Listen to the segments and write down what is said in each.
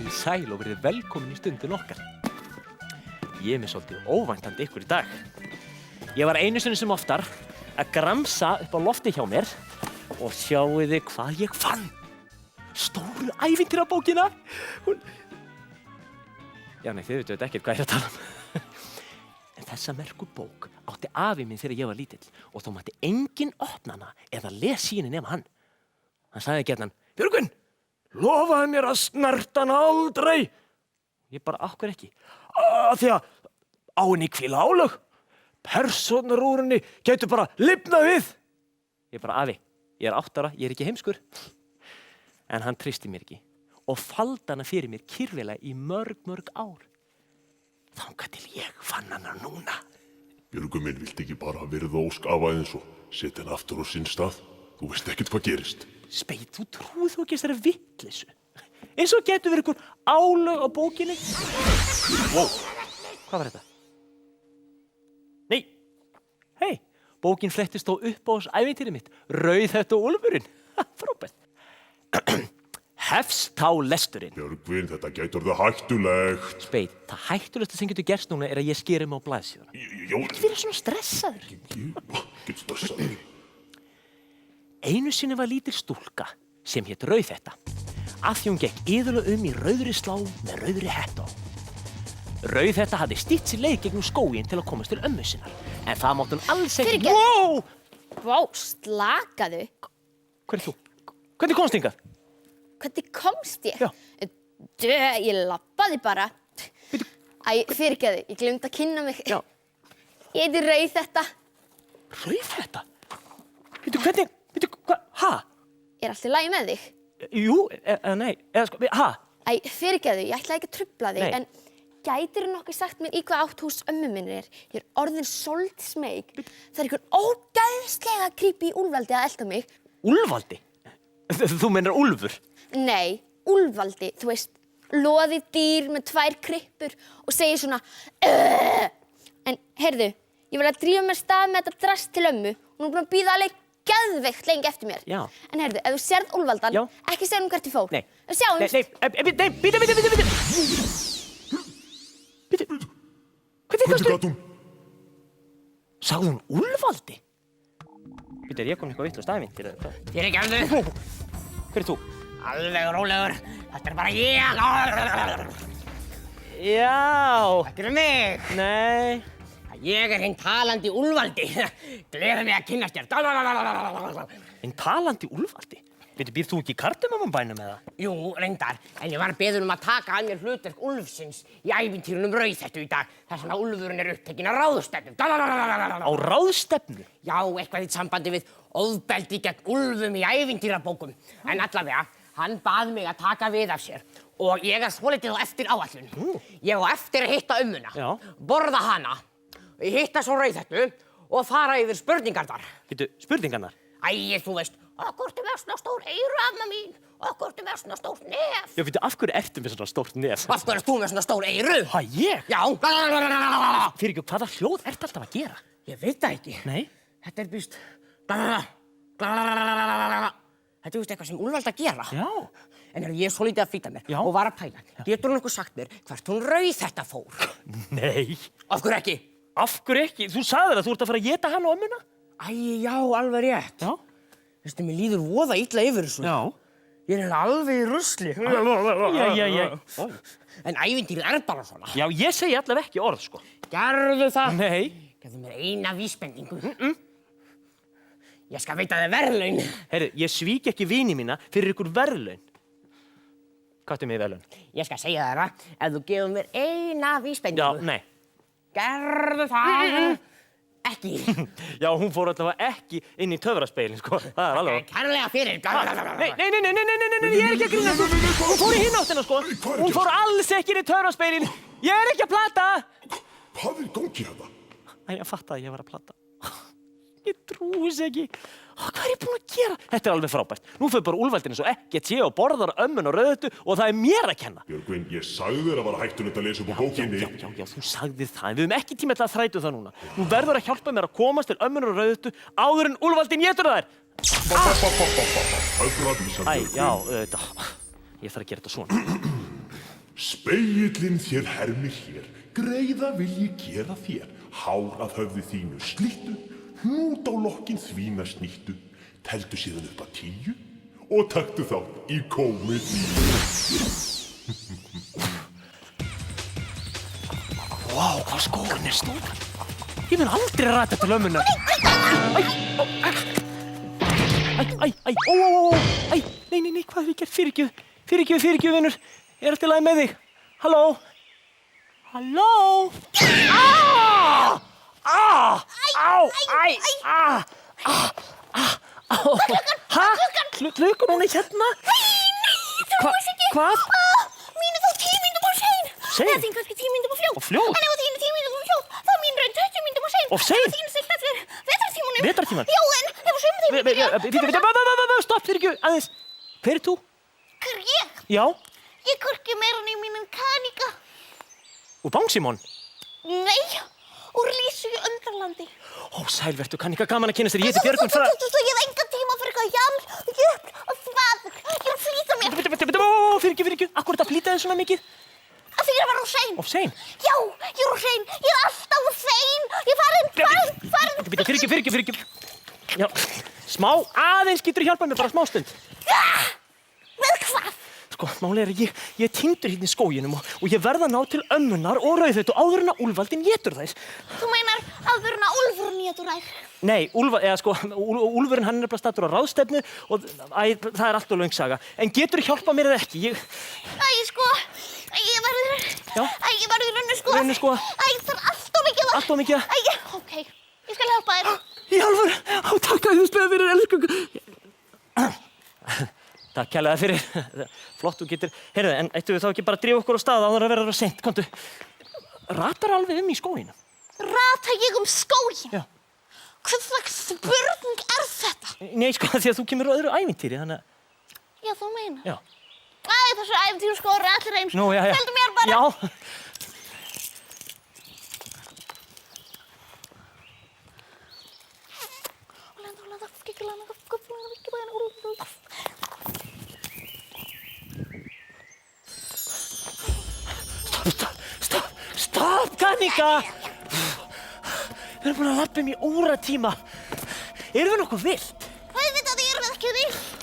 Komið sæl og verið velkomin í stundin okkar. Ég er með svolítið óvæntandi ykkur í dag. Ég var einu sinni sem oftar að gramsa upp á lofti hjá mér og sjáið þið hvað ég fann. Stóru ævintýrabókina. Já, nei, þið veitum ekkert hvað ég er að tala um. En þessa merku bók átti afi minn þegar ég var lítill og þó mátti enginn opna hana eða lesa í henni nema hann. Hann sagði gjarnan, Björgvin, lofaðu mér að snerta hana aldrei. Ég bara, af hverju ekki? Því að á henni hvíla álög. Persónur úr henni gætu bara lifnað við. Ég bara, afi, ég er 8 ára, ég er ekki heimskur. En hann treysti mér ekki og faldi hana fyrir mér kyrfilega í mörg ár. Þangað til ég fann hana núna. Björgvin minn, viltu ekki bara virða ósk afa eins og setja hann aftur á sinn stað? Þú veist ekkert hvað gerist. Speið, þú trúið þú ekki þessari vitleysu. Eins og getur verið einhver álög á bókinni. Wow, hvað var þetta? Nei, hei, bókin flettist þó upp á þess ævintýri mitt. Rauðhött og úlfurinn. Frábært. Hefst þá lesturinn. Björgvin, þetta gætur það hættulegt. Speið, það hættulegsta sem getur gerst núna er að ég skeri mig á blaðsíðuna. Ekki verið svona stressaður. Get stressaður. Einu sinni var lítil stúlka sem hét Rauðhetta. Af því hún gekk iðulega í rauðri slá með rauðri hettu á. Rauðhetta hafði stytt sér leið gegnum skóginn til að komast til ömmu sinnar. En það mátti hún alls ekki... Fyrirgefðu. Vá, slakaðu. Hver er þú? Hvernig komst hingað? Hvernig komst ég? Já. Ég labbaði bara. Æ, fyrirgefðu, ég gleymdi að kynna mig. Já. Ég heiti Rauðhetta. Rauðhetta? Hvernig? Hvað? Ha? Er allt í lagi með þig? Jú, nei, sko, ha? Æ, fyrirgefðu, ég ætlaði ekki að trufla þig, Nei. en gætirðu nokkuð sagt mér í hvað átt hús ömmu minni er? Ég er orðin sold smeyk. Það er einhvern ógeðslega creepy úlfaldi að elta mig. Úlfaldi? Þú meinar úlfur? Nei, úlfaldi, þú veist, loðið dýr með 2 kryppur og segir svona En heyrðu, ég vil að drífa mér stað með þetta drast til ömmu. Hún er búin að bíða alveg geðveikt lengi eftir mér. Já. En heyrðu, ef þú sérð úlfaldan, Já. ekki segja hvert ég fór. Nei. Sjáumst. Nei, bíddu. Hvernig Hvernig gat hún? Sagði hún úlfaldi? Bíddu, er ég komin eitthvað vitlaust ævintýri? Fyrirgefðu. Hver er þú? Alveg rólegur. Þetta er bara ég. Já. Þetta er mig. Nei. Ég er hinn talandi úlfaldi. Gleður mig að kynnast þér. En talandi úlfaldi? Býrðu þú ekki í Kardimmomubænum eða? Jú, reyndar. En ég var beðinn um að taka að mér hlutverk úlfsins í ævintýrunum Rauðhettu í dag. Þess vegna úlfurinn er upptekinn á ráðstefnu. Á ráðstefnu? Já, eitthvað í sambandi við ofbeldi gegn úlfum í ævintýrabókum. En allavega, hann bað mig að taka við af sér. Og ég er svolítið á eftir áætlun. Ég á eftir að hitta ömmuna. Já. Borða hana. Hitta svo Rauðhettu og fara yfir spurningarnar. Býttu, spurningarnar? Æ, þú veist, hvort er með svona stór eyru, amma mín? Hvort er með svona stór nef? Já, býttu, af hverju ertu með svona stórt nef? Af hverju ert þú með svona stór eyru? Ha, ég? Já. Fyrir ekki, hvaða hljóð ertu alltaf að gera? Ég veit það ekki. Nei? Þetta er víst... Þetta er víst eitthvað sem úlfald að gera. Já. En ég er svo lítið að flýta mér Já. og var að pæla. Getur hún eitthvað sagt mér hvert hún Rauðhetta fór? Nei. Af hverju ekki? Af hverju ekki? Þú sagðir að þú ert að fara að éta hana og ömmuna? Æ, já, alveg rétt. Já. Veistu, mér líður voða illa yfir þessu. Já. Ég er alveg í rusli. Já. En ævintýrið er bara svona. Já, ég segi allavega ekki orð, sko. Gerðu það. Nei. Gefðu mér eina vísbendingu. Ég skal veita þér verðlaun. Heyrðu, ég svík ekki vini mína fyrir ykkur verðlaun. Hvað er með verðlaun? Ég skal segja þér það, ef þú gefur mér eina Já, vísbendingu. nei. Gerðu það. Ekki. Já, hún fór allavega ekki inn í töfraspeilin, sko. Það er alveg. Kærlega fyrir. Nei, ég er ekki að grínast. Hún fór í hinn áttina, sko. Hún fór alls ekki inn í töfraspeilin. Ég er ekki að plata. Hvað er í gangi hérna? Æ, ég fattaði að ég var að plata. Ég trúi þess ekki. Hvað er ég búin að gera? Þetta er alveg frábært. Nú fyrir bara úlfaldinn eins og ekkert sé og borðar ömmun og Rauðhettu og það er mér að kenna. Björgvin, ég sagði þér að var hættulegt að lesa upp á bókinni. Já, þú sagðir það, en við höfum ekki tíma til að þrætu það núna. Þú verður að hjálpa mér að komast til ömmun og Rauðhettu áður en úlfaldinn étur þær. Öðra vísan, Æ, Björgvin. já, auðvitað. Ég þarf að gera þetta svona. Spegillinn þér hermir hér, greiða vil ég gera þér. Hár að höfði þínu slittu, hnút á lokkin þvína snýttu. Teldu síðan upp að 10 og taktu þá í komedíu. Vá, hvað skórin stór. Ég mun aldrei rata til ömmunnar. Nei, hvað hef ég gert? Fyrirgjöf, vinur. Er allt í lagi með þig? Halló? Klukkan, hún hérna? Nei, trúist ekki. Hvað? Mín er þá 10 mínútum of sein. Sein? Eða þín kannski 10 mínútum of fljót. Of fljót? En ef þín er 10 mínútum of fljót, þá er mín raun 20 mínútum of sein. Of sein? En ef þín er siglt eftir vetrartímanum. Vetrartímann? Já, en ef sumartímanum byrja. Stopp, fyrirgjöf, aðeins. Hver er þú? Hver er ég? Já, Ég kurki meira en í mínum kanika. úr Bangsímon. Nei, úr Lísu í Undralandi. Ó, sælvertu, Kanika, gaman að kynast þér. Ég heiti Björgvin Franz. Ég hef engan tíma fyrir eitthvað jafn, jöfn og þvaður. Ég er að flýta mér. Fyrirgjöf. Akkur þetta flýta þér svona mikið? Að því ég er að vera of sein. Of sein? Já, ég er of sein. Ég er alltaf of sein. Ég er farin. Fyrirgjöf. Já, smá, aðeins getur hjálpað mér, bara smá stund. Með hvað? Sko, málið er að ég er týndur hérna í skóginum og ég verð að ná til ömmunnar og Rauðheitu áður en að úlfaldinn étur þær. Þú meinar áður en að úlfurinn étur þær? Nei, úlfurinn hann er bara stattur á ráðstefnu og það er allt og löng saga. En getur hjálpað mér eða ekki? Ég verður raunni sko. Raunni sko. Það er allt of mikið. Allt of mikið? Ok, ég skal hjálpa þér. Í alvöru? Takk að þú spöðu fyrir, elsku. Takk kærlega fyrir. Flott, þú getur. Heyrðu, en ættu við þá ekki bara að drífa okkur á stað áður að vera seint, komdu. Ratar alveg í skóginn? Rata ég skóginn? Já. Hvað slags spurning er þetta? Nei, sko, því að þú kemur á öðru ævintýri, þannig að... Já, þú meinar? Já. Þessu ævintýri sko eru allir eins. Nú, já. Steldu mér bara. Já. Stopp, Kanika! Við erum búin að labba í óratíma. Erum við nokkuð villt? Auðvitað erum við ekki villt.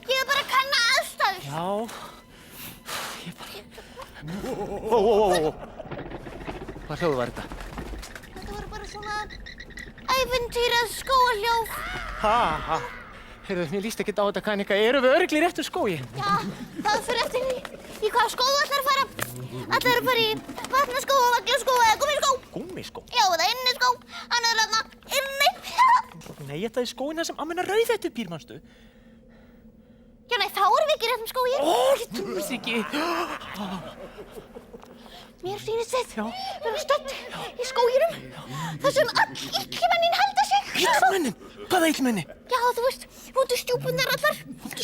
Ég er bara að kanna aðstæður. Já. Ég bara... Hvað hljóð var þetta? Þetta voru bara svona ævintýrað skógarhljóð. Ha. Heyrðu, mér líst ekkert á þetta, Kanika. Erum við örugglega í réttu skógi? Já, það fyrir eftir því. Í hvaða skóg ætlar að fara? Ætlar að fara í vatnaskó, vaglaskó eða gúmmiskó? Gúmmiskó? Já, eða inniskó. Hann er þarna inni. Nei, þetta er skóginn þar sem amma hennar Rauðheitu býr, manstu? Já, nei, þá erum við ekki í réttum skógi. Ég trúi ekki. Mér sýnist þið. Já. Við erum stödd í skóginum. Það sem öll illmennin halda sig. Illmennin? Hvaða illmenni? Já, þú veist, vondu stjúpurnar allar.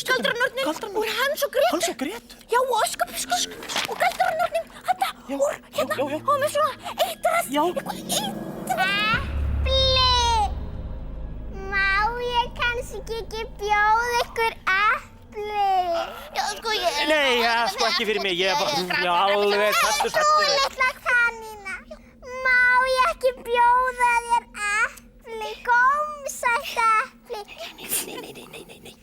Galdranornin. Úr Hans og Grétu. Hans og Grétu? Já, og Öskubuskus. Og galdranornin, hérna, úr, hérna. Já. Og með svona eitrað. Já. Eitthvað eitrað. Epli. Má ég kannski ekki bjóða ykkur epli? Já, sko, ég... Nei, sko ekki fyrir mig. Ég er bara, alveg sattur. Þú litla kanína. Má ég ekki bjóða þér epli? Gómsætt epli? Nei.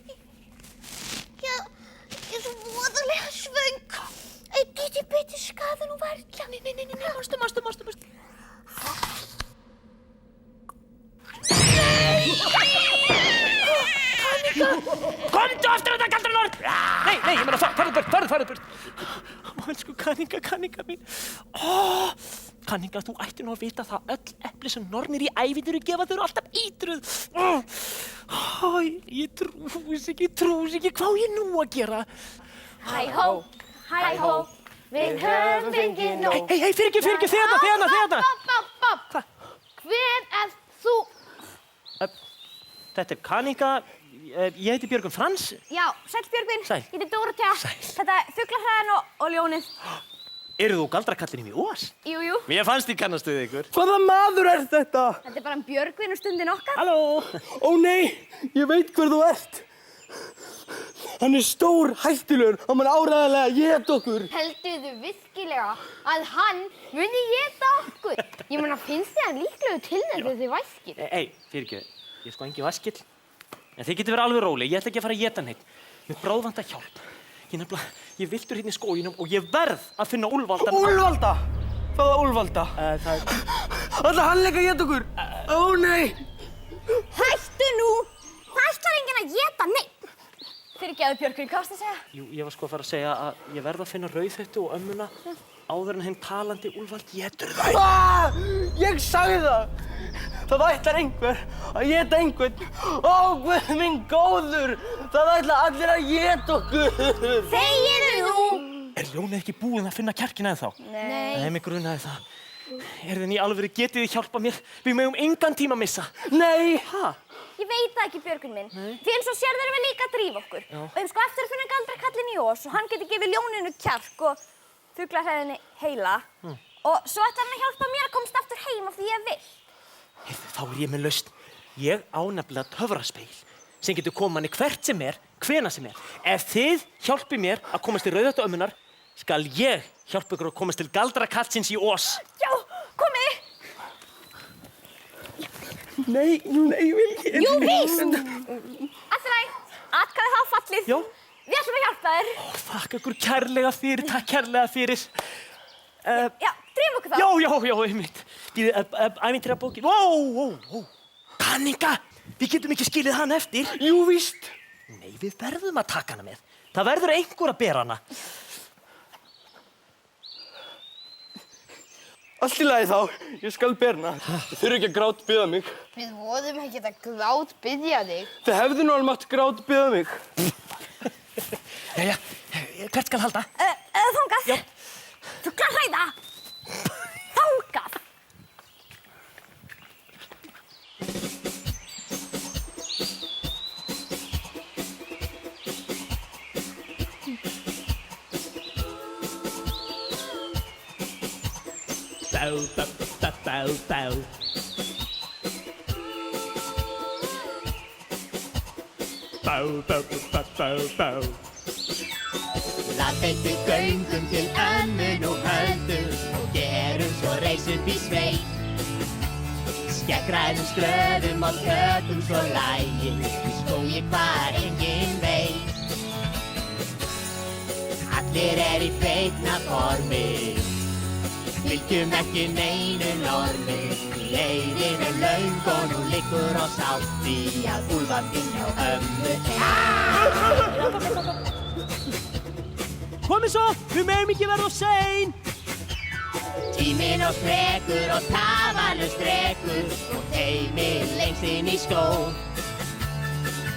Já, ég er svo voðalega svöng. Ætti beti skaða nú varla. Nei, mástu. Komdu aftur þetta, Galdranorn! Nei, ég meina, farðu burt. Elsku Kanika mín. Kanika, þú ætti nú að vita það öll epli sem nornir í ævintýri gefa þau eru alltaf eitruð. Ég trúi ekki hvað ég nú að gera. Hæ hó, við höfum fengið nóg. Hei, fyrirgef, þegarna. Bob, hver er þú? Þetta er Kanika, ég heiti Björgvin Franz. Já, sæll Björgvin. Sæll. Ég heiti Dórótea. Þetta er fuglahræðan og ljónið. Eru þú galdrakallinn í Ós? Jú. Mér fannst ég kannast við ykkur. Hvaða maður er þetta? Þetta er bara Björgvin og stundin okkar. Halló. Ó nei, ég veit hver þú ert. Hann er stór hættulegur, hann mun áreiðanlega éta okkur. Heldur virkilega að hann muni éta okkur? Ég meina, finnst þið hann líklegur til þess að þið væskir? Fyrirgefðu, ég er sko engin vaskill. En þið getur verið alveg róleg, ég ætla ekki að fara að éta neitt. Mér bráðvantar hjálp. Ég viltur hérna í skóginum og ég verð að finna Úlfalda. Úlfalda? Hvaða Úlfalda? Ætlar hann líka að éta okkur? Ó nei! Hættu nú! Það ætlar enginn að éta neitt! Fyrirgefðu, Björgvin, hvað varstu að segja? Jú, ég var sko að fara að segja að ég verð að finna Rauðhettu og ömmuna áður en hinn talandi Úlfald étur þau. Ég sagði það! Það ætlar einhver að éta einhvern. Ó, Guð minn góður! Það ætla allir að éta okkur! Þegiðu nú! Er Ljónið ekki búinn að finna kjarkina ennþá? Nei. Mig grunaði það. Þið í alvöru getið þið hjálpa mér? Við megum engan tíma missa. Nei! Ha? Ég veit það ekki, Björgvin minn. Því eins og sérðu erum við líka að drífa okkur. Og við sko eftir að finna galdrakallinn í Ós og hann geti gefið ljóninu kjark og fuglahræðinni heila. Og svo ætlar hann að hjálpa mér að komast aftur heim af því ég vil. Þá er ég með lausn. Ég á nefnilega töfraspeil sem getur koma manni hvert sem er, hvenær sem er. Ef þið hjálpið mér að komast til Rauðhettu ömmunnar, skal ég hjálpa ykkur að komast til galdrakallsins í Ós. Já, komið! Nei, ég vil ekki. Jú, víst! Alltaf læg, atkvæði hafa fallið. Já. Við ætlum að hjálpa þér. Þakka ykkur kærlega fyrir, takk kærlega fyrir. Já, drífum okkur þá. Já, einmitt. Ævintýrabókin. Ó. Kanninga! Við getum ekki skilið hann eftir. Jú, víst. Nei, við verðum að taka hana með. Það verður einhver að bera hana. Allt í lagi þá. Ég skal bera hana. Þið þurfið ekki að grátbiðja mig. Við vorum ekki að grátbiðja þig. Þið hefðu nú alveg mátt grátbiðja mig. Jæja, hvert skal halda? Þangað. Já. Fuglahræða. Þangað. Bá. Bá. Laðbeitu göngum til ömmu nú höldum og gerum svo reis upp í sveit. Skeggræðum skröðum og tökum svo lagið í skógi hvar enginn veit. Allir í feikna formi, fylgjum ekki neinu normi. Leiðin löng og nú liggur oss á því að Úlfaldinn hjá ömmu Komið svo, við megum ekki verða of sein. Tíminn og strekur og tafanur strekur og heimil lengst inn í skó.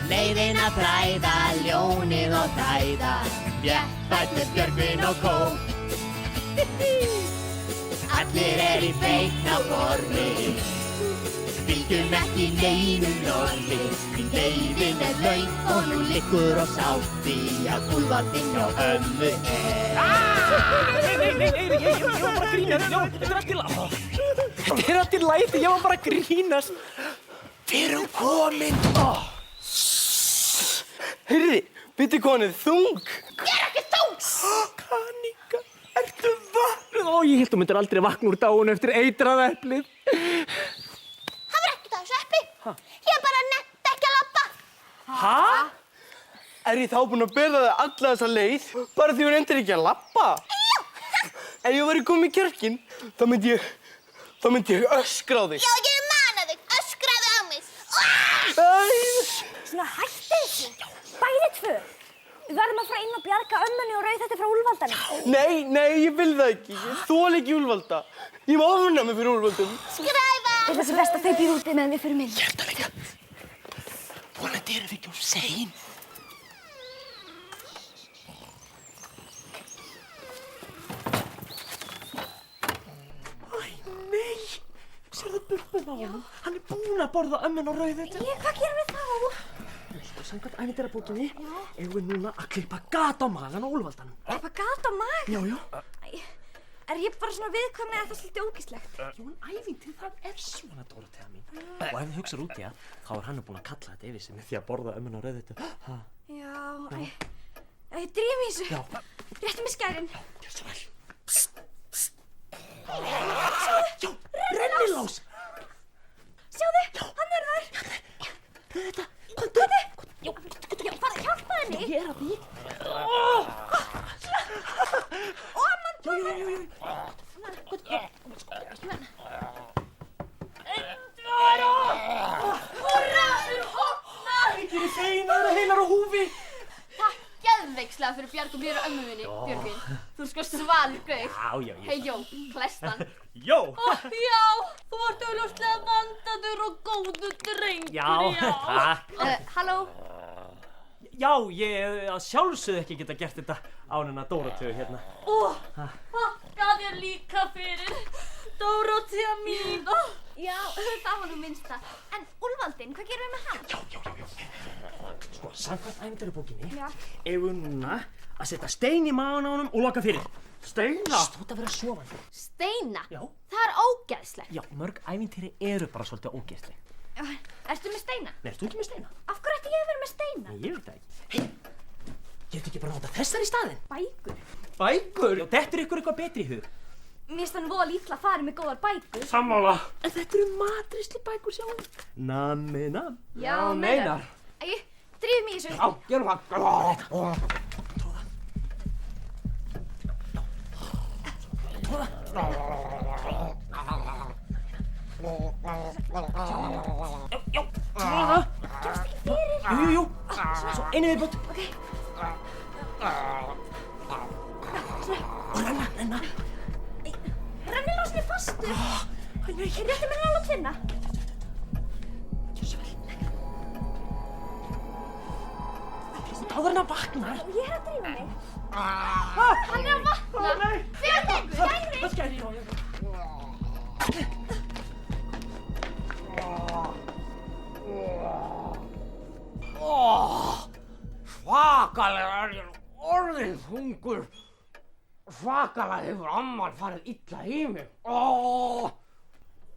Leiðin að þræða, ljónið og þæða, bjartfætt með Björgvin og kó. Allir í feikna formi, fylgjum ekki neinu normi. Leiðin löng og nú liggur oss á því að Úlfaldinn hjá ömmu Nei, ég var bara að grínast. Þetta er allt í lagi. Þetta er allt í lagi, ég var bara að grínast. Við erum komin. Heyrði, bíddu konið þung. Ég er ekki þungs! Kanninga, ertu vaknuð? Ég hélt þú myndir aldrei vakna úr dáinu eftir eitrað eplið. Það var ekkert af þessu epli. Ég bara nefndi ekki að labba. Ha? Er ég þá búinn að bera þig alla þessa leið bara því hún endur ekki að labba? Já. Ef ég væri kominn í kjarkinn, þá myndi ég öskra á þig. Já, ég man að þig. Öskraðu á mig. Svona hætti þessu. Bæði tvö. Við verðum að fara inn og bjarga ömmunni og Rauðhettu frá Úlfaldanum. Nei, ég vil það ekki. Ég þoli ekki Úlfalda. Ég má ofna mig fyrir Úlfaldum. Skræfa! Það er þessi best að þau býr úti meðan við förum inn. Ég held það líka. Vonandi erum við ekki of sein. Sérðu burpun á honum? Hann er búinn að borða ömmun og Rauðhettu. Hvað gerum við þá? Samkvæmt ævintýrabókinni eigum við núna að klippa gat á magann á Úlfaldanum. Klippa gat á magann? Já. Er ég bara svona viðkvæmni að það er svolítið ógeðslegt? Jú, en ævintýri það er svona, Dórótea mín. Og ef þið hugsar út í það, þá er hann búinn að kalla þetta yfir sig með því að borða ömmun og Rauðhettu. Já, ég drífa mig í þessu? Já. Réttu mig skærin. Gjörðu svo vel. Já, rennilás. Sjáðu, hann er þar. Þetta, Komdu. Já, bara hjálpa henni. ég er að því. Og mann. Húrra, fyrir hopna. Fyrir feinar og heilar á húfi. Takk geðveikslega fyrir Bjarg og mér og ömmu minni, Björgvin. Þú er sko svalur gaur. Já. Hei, Jó, klestan. Jó. Já, þú vart auðvitað vandaður og góður drengur. Já, takk. Halló? Já, ég að sjálfsögðu ekki geta gert þetta án hennar Dóróteu hérna. Þakka þér líka fyrir, Dórótea mín. Já, það var nú minnsta. En Úlfaldinn, hvað gerum við með hann? Já. Sko, samkvæmt ævintýrabókinni Já. eigum við núna að setja stein í magann á honum og loka fyrir. Steina? Þú ert að vera sofandi. Steina? Já. Það er ógeðslegt. Já, mörg ævintýri eru bara svolítið ógeðsleg. Ertu með steina? Nei, ert þú ekki með steina? Af hverju ætti ég að vera með steina? Nei, ég veit það ekki. Hei, getur ekki bara nota þessar í staðinn? Bækur? Bækur? Já, dettur ykkur eitthvað betri í hug. Mér finnst hann voða lítla að fara með góðar bækur. Sammála. En þetta eru matreiðslu bækur, sjáum. Nammi nam. Já, meinar. Æ, drífum í þessu. Já, gerum það. Jú. Svo einu viðbót. Ok. Og renna. Rennilásinn er fastur. Réttu mér hann að finna. Gjörðu svo vel. Áður en að vaknar. Ég er að drífa mig. Hann er að vakna. Fjörðu, skæri. Það skæri, já. Svakalega er ég orðinn þungur. Svakalega hefur amman farið illa í mig.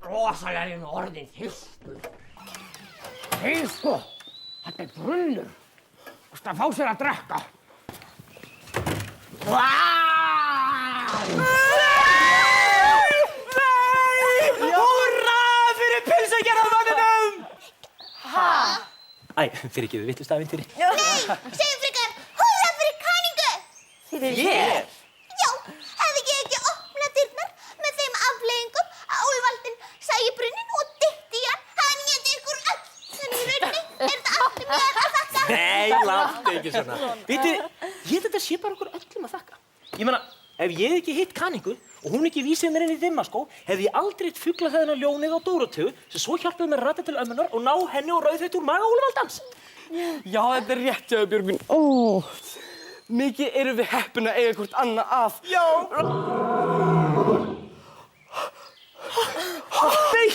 Rosalega er ég nú orðinn þyrstur. Hei sko, þetta er brunnur. Þú veist að fá sér að drekka. Húrra fyrir pilsagerðarmanninum! Æ, fyrir ekki við vittlust ævintýri. Segjum frekar, húrra fyrir kanningu. Ég? Já, hefði ég ekki opnað dyrnar með þeim afleiðingum að Úlfaldinn sæi brunninn og dytti í hann, hann éti ykkur öll. En í rauninni er þetta allt mér að þakka. Nei, láttu ekki svona. Vitið, ég held þetta sé bara okkur öllum að þakka. Ég meina, ef ég hef ekki hitt kanningu og hún ekki vísið mér inn í dimmaskó, hefði ég aldrei hitt fuglahæðina ljónið á Dóróteu sem svo hjálpaði mér að rata til ömmunar og ná henni og rauðheitt úr maga Úlfaldans. Já, þetta er rétt hjá þér, Björgvin. Mikið erum við heppin að eiga hvort annað að. Já. Nei.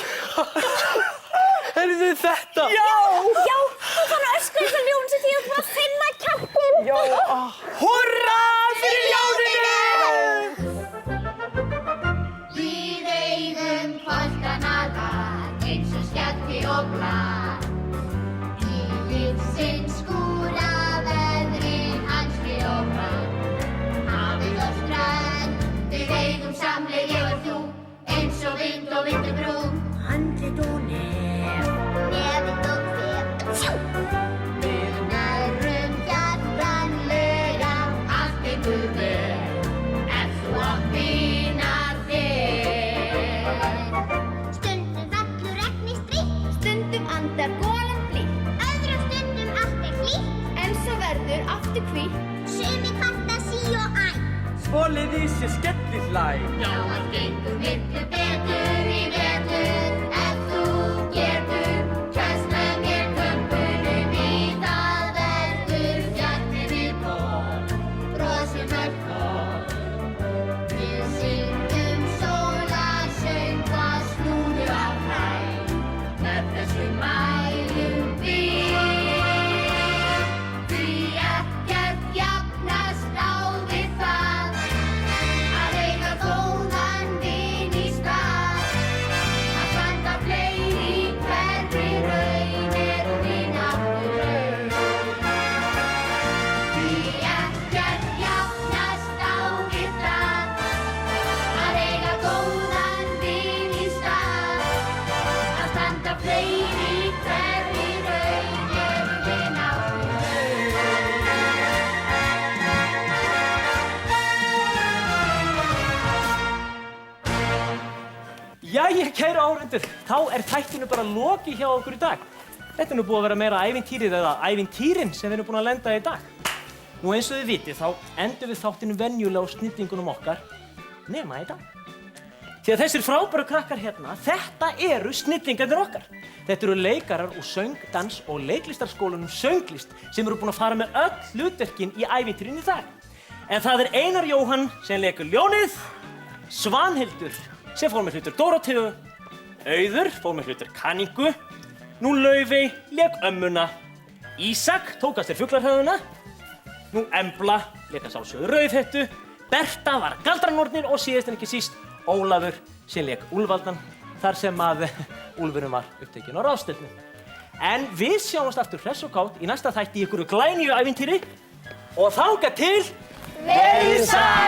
Heyrðu þið þetta? Já. Já, þú fann að öskra eins og ljón sem því að búin að finna kjarkinn. Já. Húrra fyrir ljóninu! Við eigum kvöldanadar eins og skjatti og blað. Í lífsins skúra veðrin hanski og brann. Hafið og strönd, við eigum samleið ég og þú, eins og vind og vindubrún. Handrit og nef, nefið og þef. Við nærum hjartanlega, allt gengur vel, ef þú átt vinar þér. Stundum fellur regni strítt, stundum andar golan blítt. Öðrum stundum allt er hlýtt, en svo verður aftur hvítt. Sumi kvarta sí og æ. Svolið í sér skellihlæ. Já, allt gengur miklu betur í vetur, ef þú getur kæst með mér kömpunum í það verður fjallið við ból, brosum öll ból. Við syngjum sólarsöng og snúðu á hræ, með þessu mælum við. Því ekkert jafnast á við það að eiga góðan vin í stað. Að Jæja, kæru áhorfendur, þá þættinu bara lokið hjá okkur í dag. Þetta nú búið að vera meira ævintýrið eða ævintýrin sem við erum búin að lenda í dag. Nú eins og þið vitið, þá endum við þáttinu venjulega á snillingunum okkar, nema í dag. Því að þessir frábæru krakkar hérna, þetta eru snillingarnir okkar. Þetta eru leikarar úr söng-, dans- og leiklistarskólanum Sönglist sem eru búin að fara með öll hlutverkin í ævintýrin í dag. En það Einar Jóhann sem leikur ljónið, Svanhildur sem fór með hlutur Dóróteu, Auður fór með hlutur Kaníku, nú Laufey lék ömmuna, Ísak tók að sér fuglarhöfðuna, nú Embla lék að sjálfsögðu Rauðhettu, Berta var galdranornir og síðast en ekki síst Ólafur sem lék Úlfaldan þar sem að Úlfurinn var upptekinn á ráðstefnu. En við sjáumst aftur hress og kát í næsta þætti í ykkur glænýju ævintýri og þangað til verið sæl!